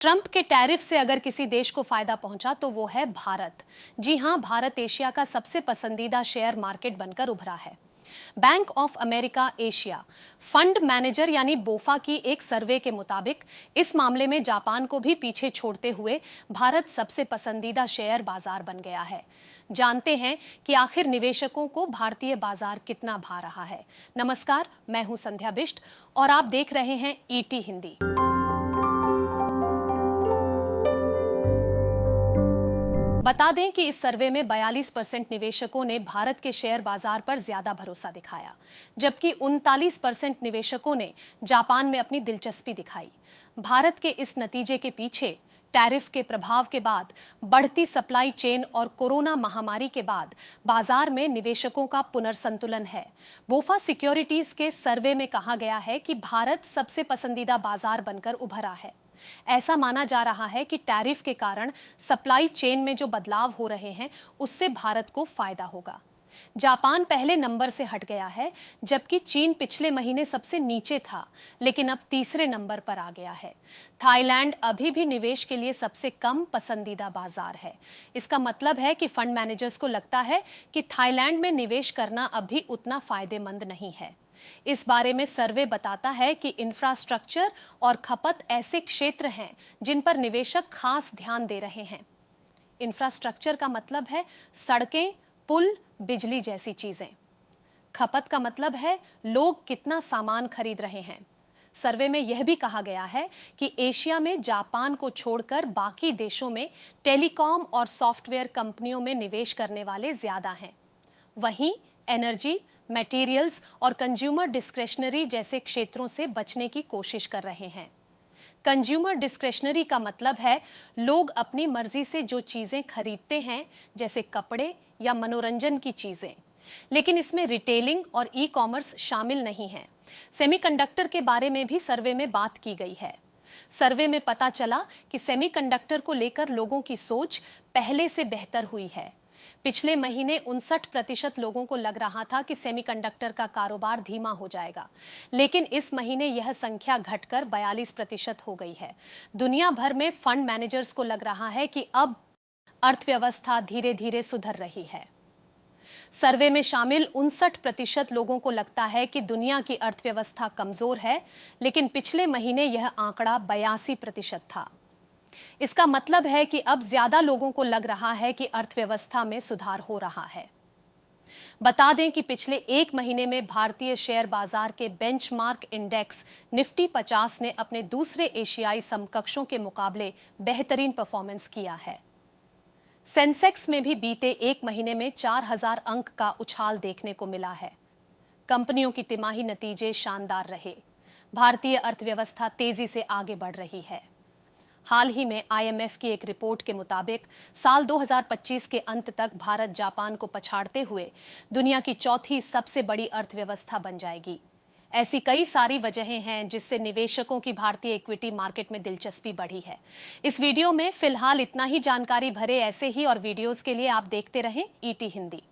Trump के tariff से अगर किसी देश को फायदा पहुंचा तो वो है भारत। जी हां, भारत एशिया का सबसे पसंदीदा शेयर मार्केट बनकर उभरा है। Bank of America Asia fund manager यानी बोफा की एक सर्वे के मुताबिक इस मामले में जापान को भी पीछे छोड़ते हुए भारत सबसे पसंदीदा शेयर बाजार बन गया है। जानते हैं कि आखिर निवेशकों को भारतीय बाजार कितना भा रहा है। नमस्कार, मैं हूं संध्या बिष्ट और आप देख रहे हैं ईटी हिंदी। बता दें कि इस सर्वे में 42% निवेशकों ने भारत के शेयर बाजार पर ज्यादा भरोसा दिखाया, जबकि 39% निवेशकों ने जापान में अपनी दिलचस्पी दिखाई। भारत के इस नतीजे के पीछे टैरिफ के प्रभाव के बाद, बढ़ती सप्लाई चेन और कोरोना महामारी के बाद बाजार में निवेशकों का पुनर्संतुलन है। बोफा सिक्योरिटीज के सर्वे में कहा गया है कि भारत सबसे पसंदीदा बाजार बनकर उभरा है। ऐसा माना जा रहा है कि टैरिफ के कारण सप्लाई चेन में जो बदलाव हो रहे हैं, उससे भारत को फायदा होगा। जापान पहले नंबर से हट गया है, जबकि चीन पिछले महीने सबसे नीचे था, लेकिन अब तीसरे नंबर पर आ गया है। थाईलैंड अभी भी निवेश के लिए सबसे कम पसंदीदा बाजार है। इसका मतलब है कि फंड मैनेजर्स को लगता है कि थाईलैंड में निवेश करना अभी उतना फायदेमंद नहीं है। इस बारे में सर्वे बताता है कि इंफ्रास्ट्रक्चर और खपत ऐसे क्षेत्र हैं जिन पर निवेशक खास ध्यान दे रहे हैं। इंफ्रास्ट्रक्चर का मतलब है सड़कें, पुल, बिजली जैसी चीजें। खपत का मतलब है लोग कितना सामान खरीद रहे हैं। सर्वे में यह भी कहा गया है कि एशिया में जापान को छोड़कर बाकी देशों में टेलीकॉम और सॉफ्टवेयर कंपनियों में निवेश करने वाले ज्यादा हैं। वहीं एनर्जी, मटेरियल्स और कंज्यूमर डिस्क्रेशनरी जैसे क्षेत्रों से बचने की कोशिश कर रहे हैं। कंज्यूमर डिस्क्रेशनरी का मतलब है लोग अपनी मर्जी से जो चीजें खरीदते हैं, जैसे कपड़े या मनोरंजन की चीजें, लेकिन इसमें रिटेलिंग और ई कॉमर्स शामिल नहीं है। सेमीकंडक्टर के बारे में भी सर्वे में बात की गई है। सर्वे में पता चला कि सेमीकंडक्टर को लेकर लोगों की सोच पहले से बेहतर हुई है। पिछले महीने 59% लोगों को लग रहा था कि सेमीकंडक्टर का कारोबार धीमा हो जाएगा, लेकिन इस महीने यह संख्या घटकर 42% हो गई है। दुनिया भर में फंड मैनेजर्स को लग रहा है कि अब अर्थव्यवस्था धीरे धीरे सुधर रही है। सर्वे में शामिल 59% लोगों को लगता है कि दुनिया की अर्थव्यवस्था कमजोर है, लेकिन पिछले महीने यह आंकड़ा 82% था। इसका मतलब है कि अब ज्यादा लोगों को लग रहा है कि अर्थव्यवस्था में सुधार हो रहा है। बता दें कि पिछले एक महीने में भारतीय शेयर बाजार के बेंचमार्क इंडेक्स निफ्टी 50 ने अपने दूसरे एशियाई समकक्षों के मुकाबले बेहतरीन परफॉर्मेंस किया है। सेंसेक्स में भी बीते एक महीने में 4000 अंक का उछाल देखने को मिला है। कंपनियों की तिमाही नतीजे शानदार रहे। भारतीय अर्थव्यवस्था तेजी से आगे बढ़ रही है। हाल ही में आईएमएफ की एक रिपोर्ट के मुताबिक साल 2025 के अंत तक भारत जापान को पछाड़ते हुए दुनिया की चौथी सबसे बड़ी अर्थव्यवस्था बन जाएगी। ऐसी कई सारी वजहें हैं जिससे निवेशकों की भारतीय इक्विटी मार्केट में दिलचस्पी बढ़ी है। इस वीडियो में फिलहाल इतना ही। जानकारी भरे ऐसे ही और वीडियोस के लिए आप देखते रहें ईटी हिंदी।